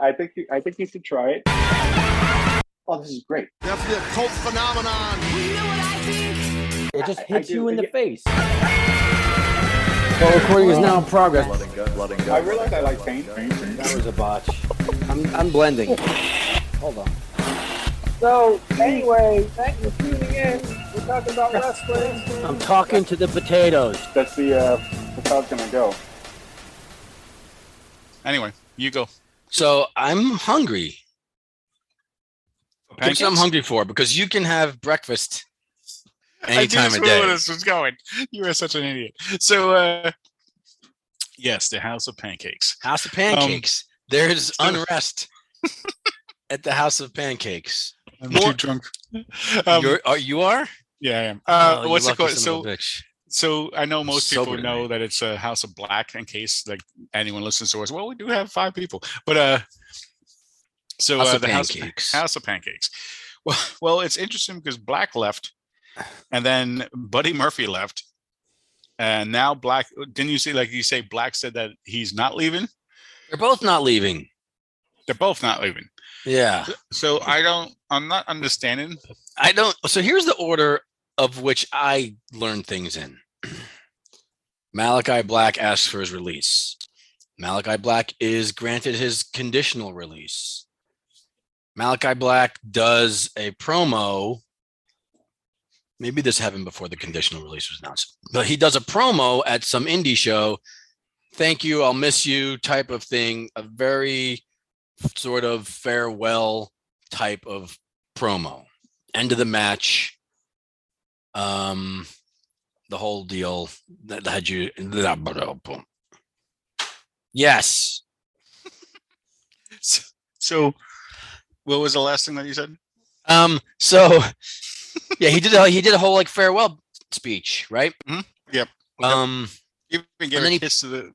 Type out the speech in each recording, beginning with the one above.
I think you should try it. Oh, this is great. Definitely a cult phenomenon. You know what I think? It just I hits do, you in the yeah. face. Well, recording is now in progress. Blood and guts. I realize I like paint. That was a botch. I'm blending. Hold on. So, anyway, thanks for tuning in. We're talking about wrestling. I'm talking to the potatoes. That's how it's gonna go. Anyway, you go. So I'm hungry. Pancakes? That's what I'm hungry for, because you can have breakfast any time of where day. this was going. You are such an idiot. So, yes, the House of Pancakes. House of Pancakes. There's unrest at the House of Pancakes. I'm too drunk. You are? Yeah, I am. Oh, What's you it called? lucky son of a bitch. So I know most people Sober know tonight. that it's a House of Black, in case like anyone listens to us. Well, we do have 5 people, but so House of the Pancakes. House of Pancakes. Well, it's interesting because Black left, and then Buddy Murphy left, and now Black. Didn't you see? Like you say, Black said that he's not leaving. They're both not leaving. They're both not leaving. Yeah. So I'm not understanding. I don't. So here's the order of which I learned things in. Malakai Black asks for his release. Malakai Black is granted his conditional release. Malakai Black does a promo. Maybe this happened before the conditional release was announced, but he does a promo at some indie show. Thank you, I'll miss you type of thing. A very sort of farewell type of promo. End of the match. The whole deal that had you. Yes. So what was the last thing that you said? So yeah, he did a whole like farewell speech, right? Mm-hmm. Yep. You even gave a kiss to the.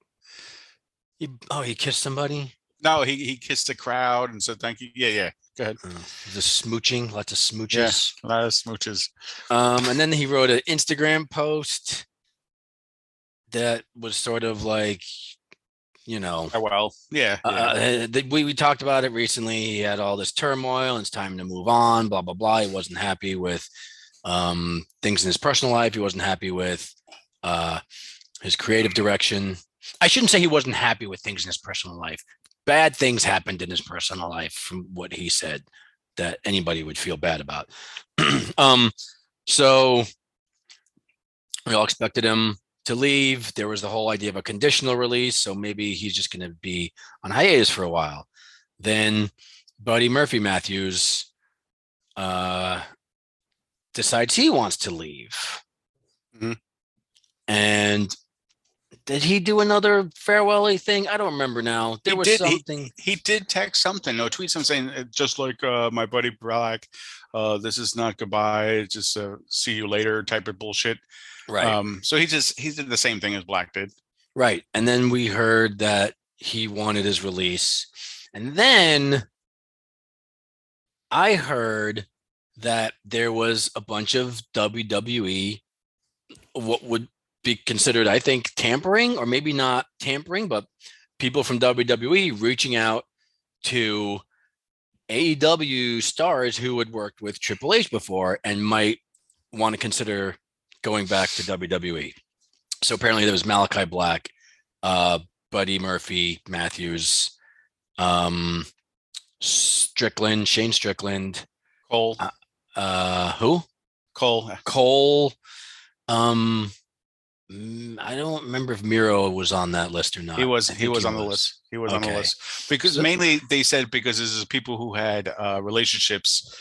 He kissed somebody. No, he kissed the crowd and said thank you. Yeah. Go ahead. The smooching, lots of smooches. Yes, a lot of smooches. And then he wrote an Instagram post that was sort of like, we talked about it recently. He had all this turmoil and it's time to move on, blah, blah, blah. He wasn't happy with things in his personal life. He wasn't happy with his creative direction. I shouldn't say he wasn't happy with things in his personal life. Bad things happened in his personal life from what he said that anybody would feel bad about. So we all expected him to leave. There was the whole idea of a conditional release. So maybe he's just going to be on hiatus for a while. Then Buddy Murphy Matthews decides he wants to leave. Mm-hmm. And did he do another farewell-y thing? I don't remember now. There was something. He did text something. No, tweet something saying, just like my buddy Black, this is not goodbye. It's just see you later type of bullshit. Right. So he did the same thing as Black did. Right. And then we heard that he wanted his release. And then I heard that there was a bunch of WWE, what would be considered, I think, tampering, or maybe not tampering, but people from WWE reaching out to AEW stars who had worked with Triple H before and might want to consider going back to WWE. So apparently there was Malakai Black, Buddy Murphy Matthews, Shane Strickland, Cole. Who? Cole. I don't remember if Miro was on that list or not. He was on the list. He was on the list because mainly they said because this is people who had relationships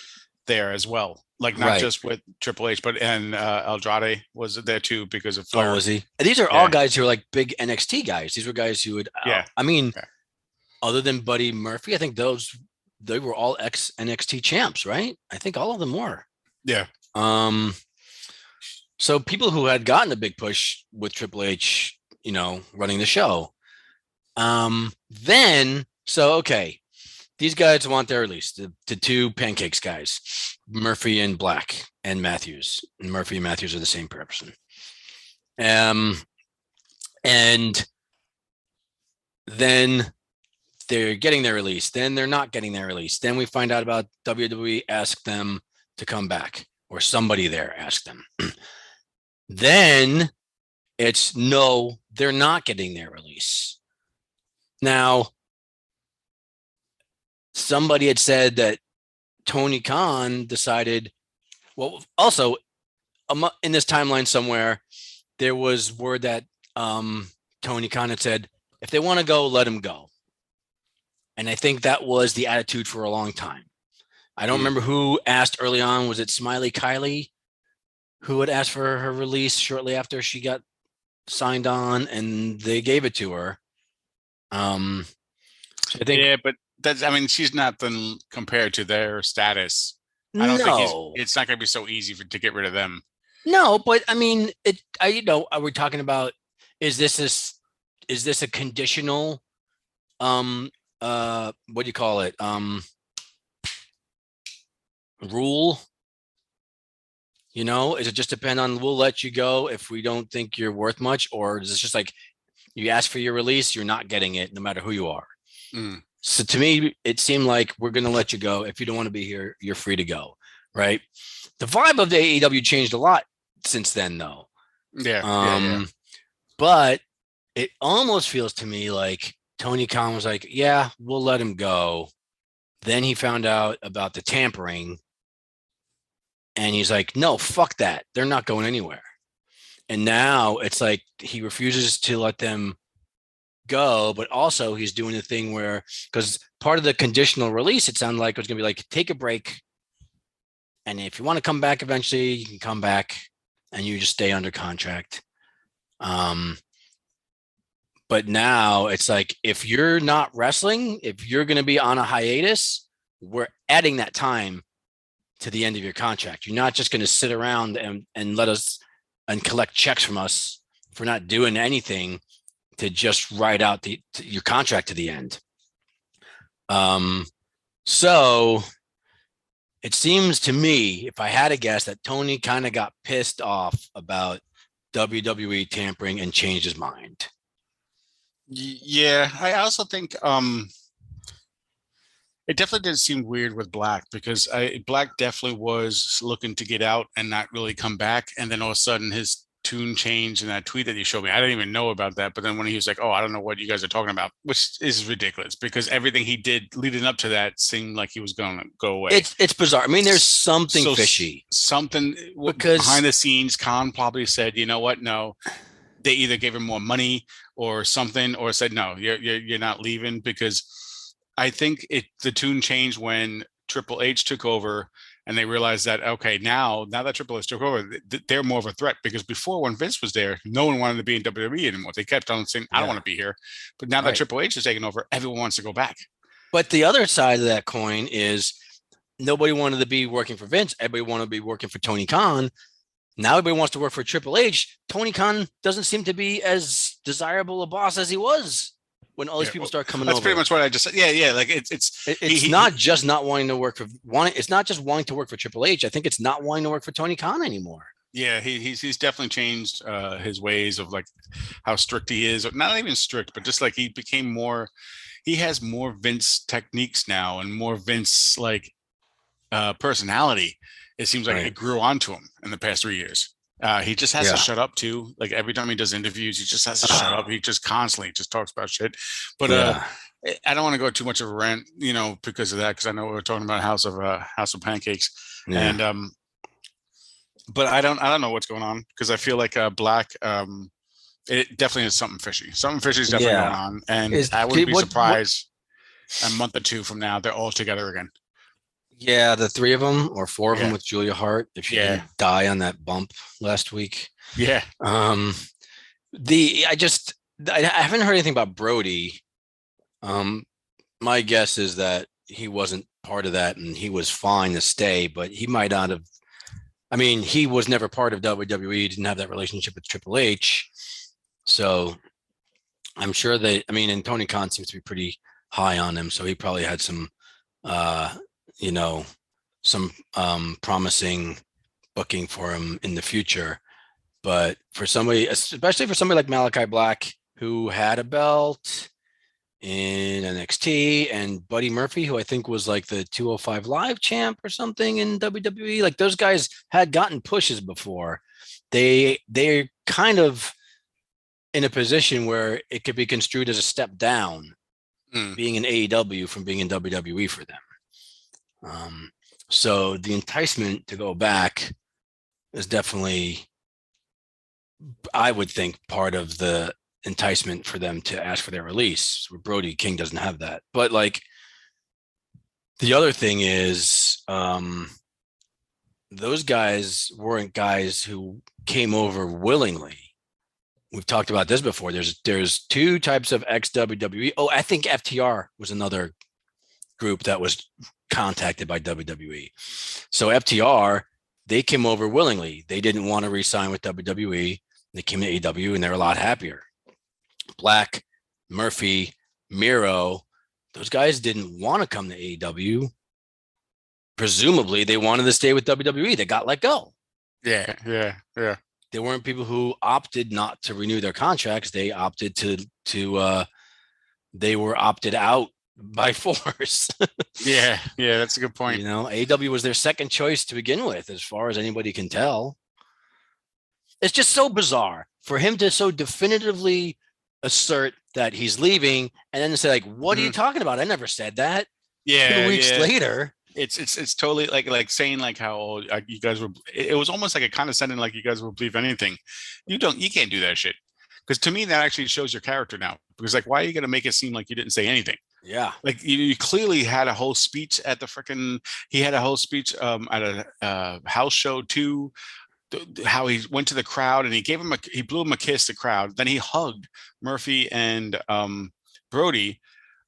there as well, like not just with Triple H, but and Andrade was there too because of Flair. Oh, was he? And these are all guys who are like big NXT guys. These were guys who would. Other than Buddy Murphy, I think they were all ex NXT champs, right? I think all of them were. Yeah. So people who had gotten a big push with Triple H, running the show. These guys want their release. The 2 Pancakes guys, Murphy and Black and Matthews. And Murphy and Matthews are the same person. And then they're getting their release, then they're not getting their release. Then we find out about WWE asked them to come back, or somebody there asked them. Then it's no, they're not getting their release. Now, somebody had said that Tony Khan decided, well, also in this timeline somewhere, there was word that Tony Khan had said, if they want to go, let them go. And I think that was the attitude for a long time. I don't remember who asked early on. Was it Smiley Kylie who had asked for her release shortly after she got signed on, and they gave it to her? I think, yeah, but that's, I mean, she's not then compared to their status. I don't think it's not going to be so easy to get rid of them. No, but I mean, are we talking about, is this a conditional, what do you call it? Rule? Is it just depend on, we'll let you go if we don't think you're worth much? Or is it just like, you ask for your release, you're not getting it no matter who you are? So to me, it seemed like we're going to let you go. If you don't want to be here, you're free to go. Right. The vibe of the AEW changed a lot since then, though. Yeah. But it almost feels to me like Tony Khan was like, yeah, we'll let him go. Then he found out about the tampering. And he's like, no, fuck that. They're not going anywhere. And now it's like he refuses to let them go, but also he's doing the thing where, because part of the conditional release, it sounded like it was going to be like, take a break. And if you want to come back eventually, you can come back and you just stay under contract. But now it's like, if you're not wrestling, if you're going to be on a hiatus, we're adding that time to the end of your contract. You're not just going to sit around and let us and collect checks from us for not doing anything to just write out your contract to the end. So it seems to me, if I had to guess, that Tony kind of got pissed off about WWE tampering and changed his mind. Yeah, I also think it definitely did seem weird with Black, because Black definitely was looking to get out and not really come back. And then all of a sudden his tune changed in that tweet that you showed me. I didn't even know about that. But then when he was like, oh, I don't know what you guys are talking about, which is ridiculous, because everything he did leading up to that seemed like he was going to go away. It's bizarre. I mean, there's something fishy. Something because behind the scenes, Khan probably said, you know what? No, they either gave him more money or something, or said, no, you're not leaving. Because I think the tune changed when Triple H took over, and they realized that, okay, now that Triple H took over, they're more of a threat. Because before, when Vince was there, no one wanted to be in WWE anymore. They kept on saying, I don't want to be here. But now that Triple H is taking over, everyone wants to go back. But the other side of that coin is nobody wanted to be working for Vince. Everybody wanted to be working for Tony Khan. Now everybody wants to work for Triple H. Tony Khan doesn't seem to be as desirable a boss as he was when all these people start coming over. That's pretty much what I just said. Yeah. Like it's not just not wanting to work for it's not just wanting to work for Triple H. I think it's not wanting to work for Tony Khan anymore. Yeah, he's definitely changed his ways of like how strict he is. Not even strict, but just like he became more. He has more Vince techniques now and more Vince like personality. It seems like it grew onto him in the past 3 years. He just has to shut up too. Like every time he does interviews, he just has to shut up. He just constantly just talks about shit. But I don't want to go too much of a rant, because of that. Because I know we're talking about House of Pancakes, and but I don't know what's going on, because I feel like Black. It definitely is something fishy. Something fishy is definitely going on, and I wouldn't be surprised a month or two from now they're all together again. Yeah, the three of them or four of them with Julia Hart, if she didn't die on that bump last week. Yeah. I haven't heard anything about Brody. My guess is that he wasn't part of that and he was fine to stay, but he might not have. I mean, he was never part of WWE. He didn't have that relationship with Triple H. So I'm sure and Tony Khan seems to be pretty high on him. So he probably had some, some promising booking for him in the future. But for somebody, especially for somebody like Malakai Black, who had a belt, in NXT, and Buddy Murphy, who I think was like the 205 Live champ or something in WWE. Like those guys had gotten pushes before. They're kind of in a position where it could be construed as a step down, being in AEW from being in WWE for them. So the enticement to go back is definitely, I would think, part of the enticement for them to ask for their release. Where Brody King doesn't have that. But like the other thing is, those guys weren't guys who came over willingly. We've talked about this before. There's two types of ex-WWE. Oh, I think FTR was another group that was contacted by WWE. So FTR, they came over willingly. They didn't want to re-sign with WWE. They came to AEW and they're a lot happier. Black, Murphy, Miro, those guys didn't want to come to AEW. Presumably, they wanted to stay with WWE. They got let go. Yeah. They weren't people who opted not to renew their contracts. They opted to they were opted out by force. Yeah, that's a good point. You know, AEW was their second choice to begin with, as far as anybody can tell. It's just so bizarre for him to so definitively assert that he's leaving and then say, like, what are you talking about? I never said that. Yeah. 2 weeks later. It's totally like saying like how you guys were. It was almost like a condescending, like you guys will believe anything. You can't do that shit. Because to me, that actually shows your character now. Because like, why are you going to make it seem like you didn't say anything? Yeah. Like you clearly had a whole speech at the freaking. He had a whole speech at a house show too. How he went to the crowd and he blew him a kiss. The crowd. Then he hugged Murphy and Brody.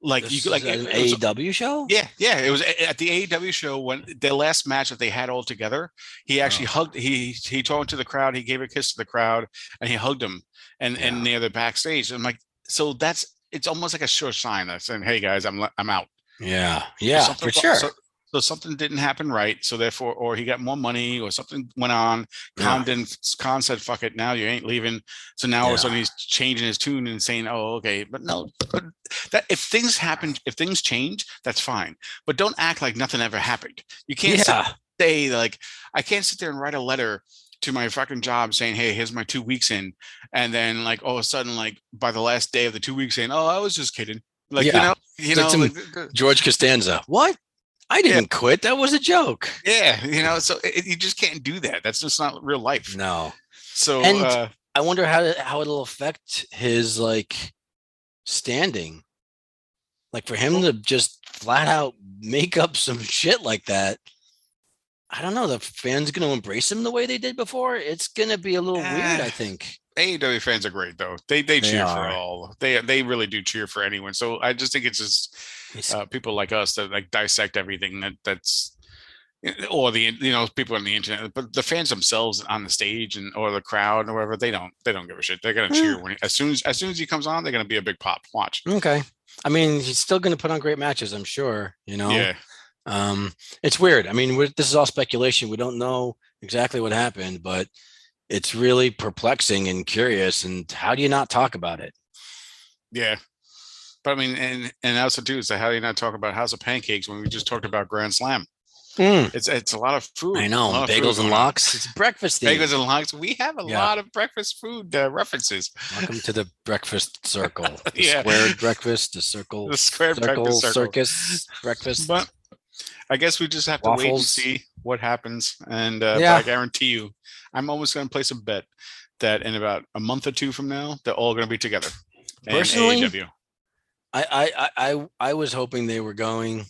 Like This you like an AEW show? Yeah. It was at the AEW show when the last match that they had all together. He actually hugged. He talked to the crowd. He gave a kiss to the crowd, and he hugged him. And near the backstage, I'm like, so it's almost like a sure sign that's saying, "Hey guys, I'm out." Yeah, for sure. So something didn't happen right. So therefore, or he got more money, or something went on. Khan said, "Fuck it, now you ain't leaving." So now all of a sudden he's changing his tune and saying, "Oh, okay." But no, but that if things happen, if things change, that's fine. But don't act like nothing ever happened. You can't say like, I can't sit there and write a letter to my fucking job saying, "Hey, here's my 2 weeks in," and then like all of a sudden, like by the last day of the 2 weeks saying, "Oh, I was just kidding." Like you know, like George Costanza. What? I didn't quit. That was a joke. Yeah, so you just can't do that. That's just not real life. No. So, and I wonder how it'll affect his like standing. Like for him to just flat out make up some shit like that. I don't know. The fans going to embrace him the way they did before. It's going to be a little weird, I think. AEW fans are great though. They cheer for all. They really do cheer for anyone. So I just think it's just people like us that like dissect everything that's or the people on the internet, but the fans themselves on the stage or the crowd or whatever, they don't give a shit. They're gonna cheer when as soon as he comes on, they're gonna be a big pop. Watch. Okay. I mean, he's still gonna put on great matches, I'm sure. Yeah. It's weird. I mean, this is all speculation. We don't know exactly what happened, but it's really perplexing and curious. And how do you not talk about it? Yeah. But I mean, and also too, is how do you not talk about House of Pancakes when we just talked about Grand Slam? It's a lot of food. I know. Bagels and lox. It's breakfast. Bagels and lox. We have a lot of breakfast food references. Welcome to the breakfast circle. The Yeah. squared breakfast, the circle, the squared circle, breakfast circle. circus breakfast. But I guess we just have to wait and Waffles. see what happens. And but I guarantee you, I'm almost going to place a bet that in about a month or two from now, they're all going to be together. in Personally, AEW. I was hoping they were going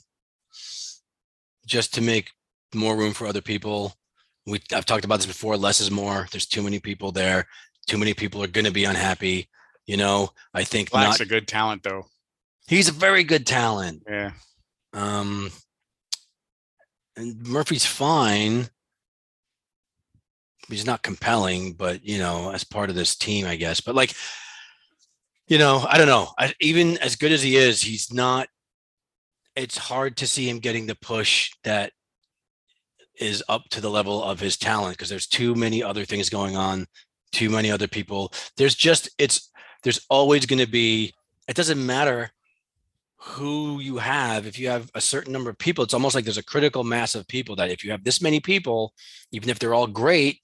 just to make more room for other people. I've talked about this before. Less is more. There's too many people there. Too many people are going to be unhappy. I think Black's a good talent, though. He's a very good talent. Yeah. And Murphy's fine. He's not compelling, but as part of this team, I guess. But I don't know. Even as good as he is, he's not. It's hard to see him getting the push that is up to the level of his talent because there's too many other things going on, too many other people. There's always going to be. It doesn't matter who you have. If you have a certain number of people, it's almost like there's a critical mass of people that if you have this many people, even if they're all great,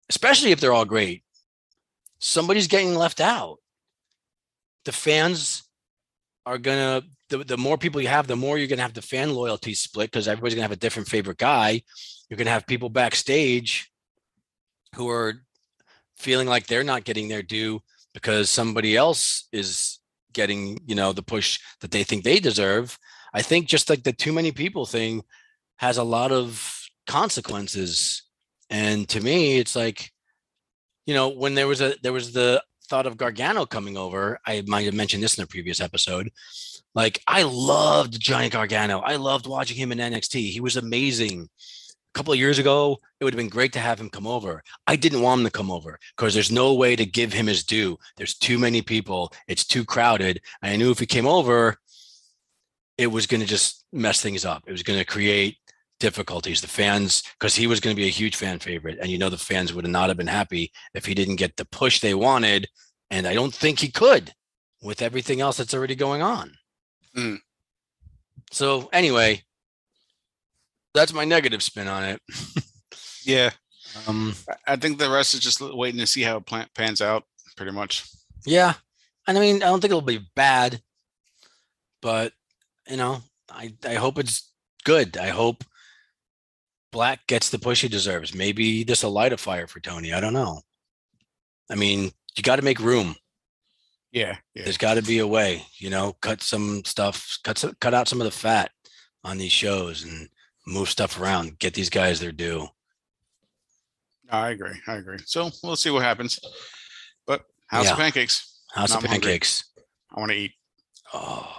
especially if they're all great, somebody's getting left out. The fans are gonna, the more people you have, the more you're gonna have the fan loyalty split, because everybody's gonna have a different favorite guy. You're gonna have people backstage who are feeling like they're not getting their due because somebody else is getting, the push that they think they deserve. I think just like the too many people thing has a lot of consequences. And to me, it's like, when there was the thought of Gargano coming over, I might have mentioned this in a previous episode. Like, I loved Johnny Gargano. I loved watching him in NXT. He was amazing. A couple of years ago, it would have been great to have him come over. I didn't want him to come over because there's no way to give him his due. There's too many people. It's too crowded. And I knew if he came over, it was going to just mess things up. It was going to create difficulties. The fans, because he was going to be a huge fan favorite. And the fans would not have been happy if he didn't get the push they wanted. And I don't think he could with everything else that's already going on. Mm. So anyway, that's my negative spin on it. Yeah. I think the rest is just waiting to see how it pans out, pretty much. Yeah. And I mean, I don't think it'll be bad, but I hope it's good. I hope Black gets the push he deserves.Maybe this will light a fire for Tony. I don't know. I mean, you got to make room. Yeah. There's got to be a way, cut some stuff, cut out some of the fat on these shows and move stuff around, get these guys their due. I agree. So we'll see what happens. But House of Pancakes. House of Pancakes. I want to eat. Oh.